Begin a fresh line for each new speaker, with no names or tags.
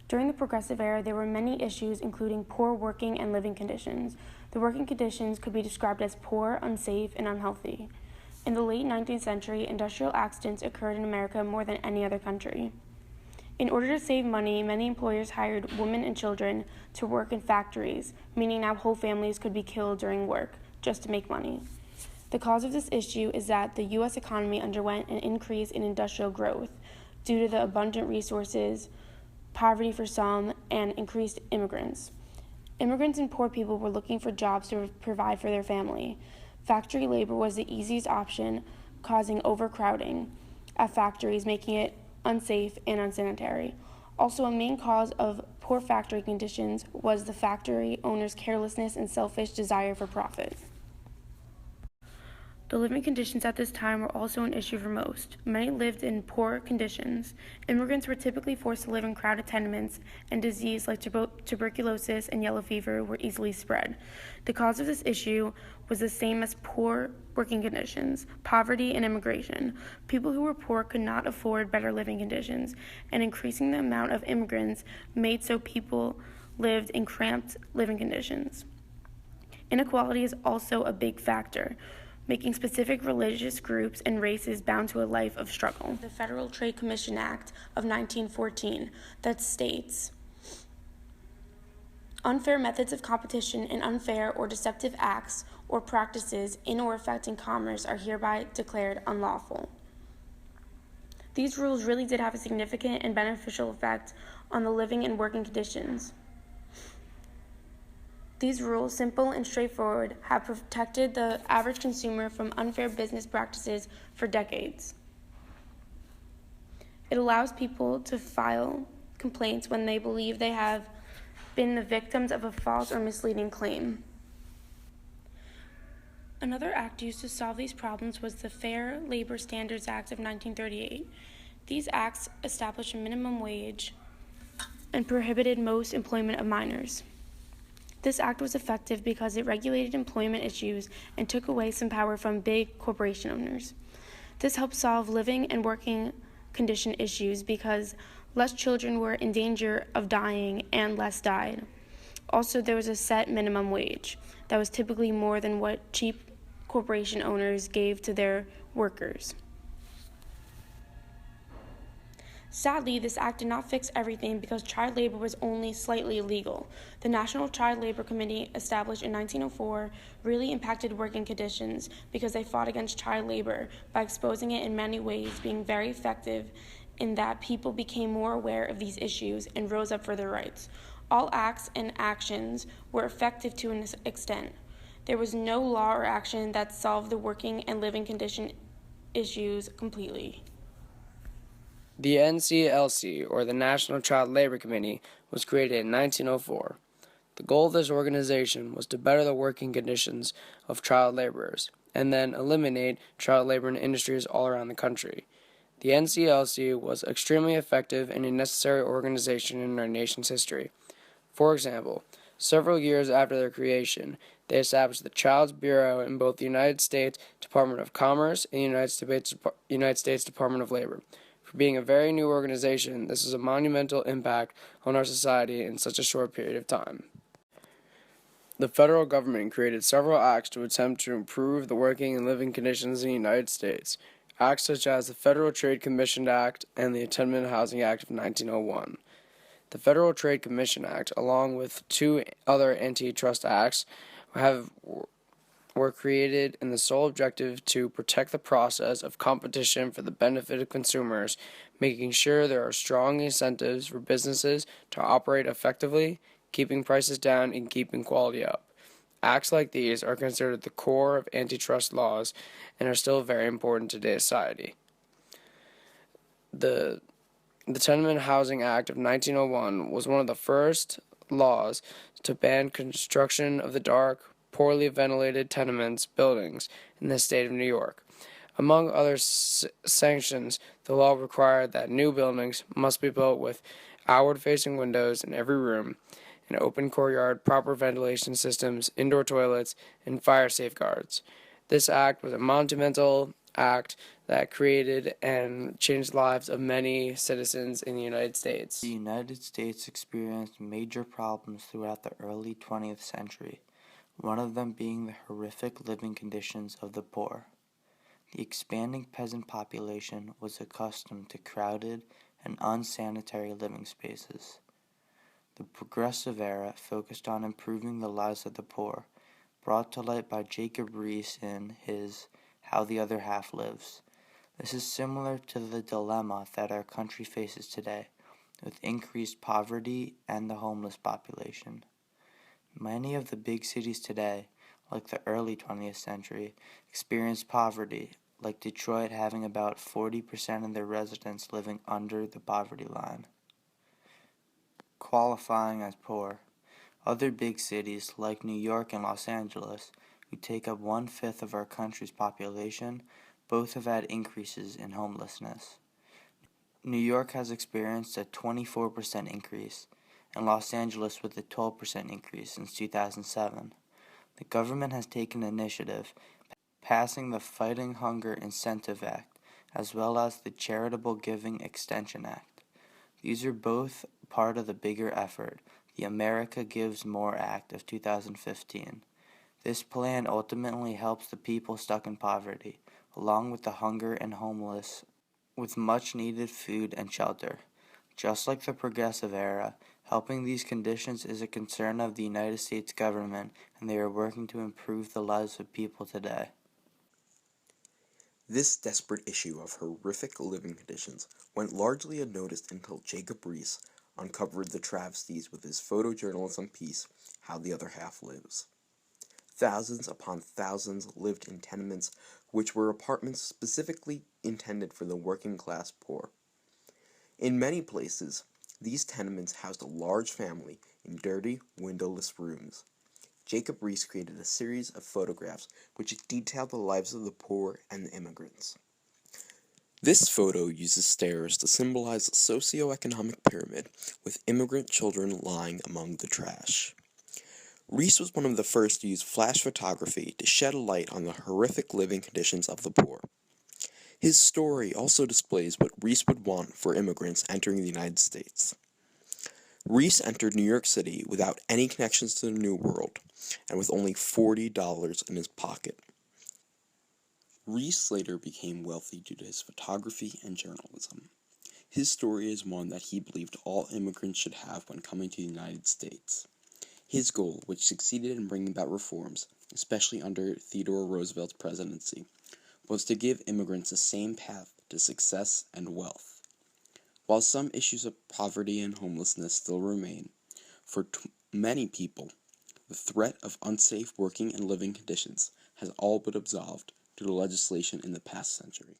During the Progressive Era, there were many issues, including poor working and living conditions. The working conditions could be described as poor, unsafe, and unhealthy. In the late 19th century, industrial accidents occurred in America more than any other country. In order to save money, many employers hired women and children to work in factories, meaning now whole families could be killed during work just to make money. The cause of this issue is that the U.S. economy underwent an increase in industrial growth due to the abundant resources, poverty for some, and increased immigrants. Immigrants and poor people were looking for jobs to provide for their family. Factory labor was the easiest option, causing overcrowding at factories, making it unsafe and unsanitary. Also, a main cause of poor factory conditions was the factory owners' carelessness and selfish desire for profit. The living conditions at this time were also an issue for most. Many lived in poor conditions. Immigrants were typically forced to live in crowded tenements, and disease like tuberculosis and yellow fever were easily spread. The cause of this issue was the same as poor working conditions, poverty, and immigration. People who were poor could not afford better living conditions, and increasing the amount of immigrants made so people lived in cramped living conditions. Inequality is also a big factor, making specific religious groups and races bound to a life of struggle. The Federal Trade Commission Act of 1914 that states, unfair methods of competition and unfair or deceptive acts or practices in or affecting commerce are hereby declared unlawful. These rules really did have a significant and beneficial effect on the living and working conditions. These rules, simple and straightforward, have protected the average consumer from unfair business practices for decades. It allows people to file complaints when they believe they have been the victims of a false or misleading claim. Another act used to solve these problems was the Fair Labor Standards Act of 1938. These acts established a minimum wage and prohibited most employment of minors. This act was effective because it regulated employment issues and took away some power from big corporation owners. This helped solve living and working condition issues because less children were in danger of dying and less died. Also, there was a set minimum wage that was typically more than what cheap corporation owners gave to their workers. Sadly, this act did not fix everything because child labor was only slightly illegal. The National Child Labor Committee, established in 1904, really impacted working conditions because they fought against child labor by exposing it in many ways, being very effective in that people became more aware of these issues and rose up for their rights. All acts and actions were effective to an extent. There was no law or action that solved the working and living condition issues completely.
The NCLC, or the National Child Labor Committee, was created in 1904. The goal of this organization was to better the working conditions of child laborers, and then eliminate child labor in industries all around the country. The NCLC was extremely effective and a necessary organization in our nation's history. For example, several years after their creation, they established the Child's Bureau in both the United States Department of Commerce and the United States Department of Labor. For being a very new organization, this is a monumental impact on our society in such a short period of time. The federal government created several acts to attempt to improve the working and living conditions in the United States. Acts such as the Federal Trade Commission Act and the Tenement Housing Act of 1901. The Federal Trade Commission Act, along with two other antitrust acts, were created in the sole objective to protect the process of competition for the benefit of consumers, making sure there are strong incentives for businesses to operate effectively, keeping prices down, and keeping quality up. Acts like these are considered the core of antitrust laws and are still very important to today's society. The Tenement Housing Act of 1901 was one of the first laws to ban construction of the dark, poorly ventilated tenements buildings in the state of New York. Among other sanctions, the law required that new buildings must be built with outward-facing windows in every room, an open courtyard, proper ventilation systems, indoor toilets, and fire safeguards. This act was a monumental act that created and changed the lives of many citizens in the United States.
The United States experienced major problems throughout the early 20th century, one of them being the horrific living conditions of the poor. The expanding peasant population was accustomed to crowded and unsanitary living spaces. The Progressive Era focused on improving the lives of the poor, brought to light by Jacob Riis in his How the Other Half Lives. This is similar to the dilemma that our country faces today, with increased poverty and the homeless population. Many of the big cities today, like the early 20th century, experienced poverty, like Detroit having about 40% of their residents living under the poverty line, qualifying as poor. Other big cities, like New York and Los Angeles, who take up 1/5 of our country's population, both have had increases in homelessness. New York has experienced a 24% increase, and Los Angeles with a 12% increase since 2007. The government has taken initiative, passing the Fighting Hunger Incentive Act, as well as the Charitable Giving Extension Act. These are both part of the bigger effort, the America Gives More Act of 2015. This plan ultimately helps the people stuck in poverty, along with the hunger and homeless, with much needed food and shelter. Just like the Progressive Era, helping these conditions is a concern of the United States government, and they are working to improve the lives of people today.
This desperate issue of horrific living conditions went largely unnoticed until Jacob Riis uncovered the travesties with his photojournalism piece, How the Other Half Lives. Thousands upon thousands lived in tenements which were apartments specifically intended for the working class poor. In many places, these tenements housed a large family in dirty, windowless rooms. Jacob Riis created a series of photographs which detailed the lives of the poor and the immigrants. This photo uses stairs to symbolize a socioeconomic pyramid, with immigrant children lying among the trash. Riis was one of the first to use flash photography to shed a light on the horrific living conditions of the poor. His story also displays what Riis would want for immigrants entering the United States. Riis entered New York City without any connections to the New World, and with only $40 in his pocket. Riis later became wealthy due to his photography and journalism. His story is one that he believed all immigrants should have when coming to the United States. His goal, which succeeded in bringing about reforms, especially under Theodore Roosevelt's presidency, was to give immigrants the same path to success and wealth. While some issues of poverty and homelessness still remain, for many people, the threat of unsafe working and living conditions has all but absolved due to legislation in the past century.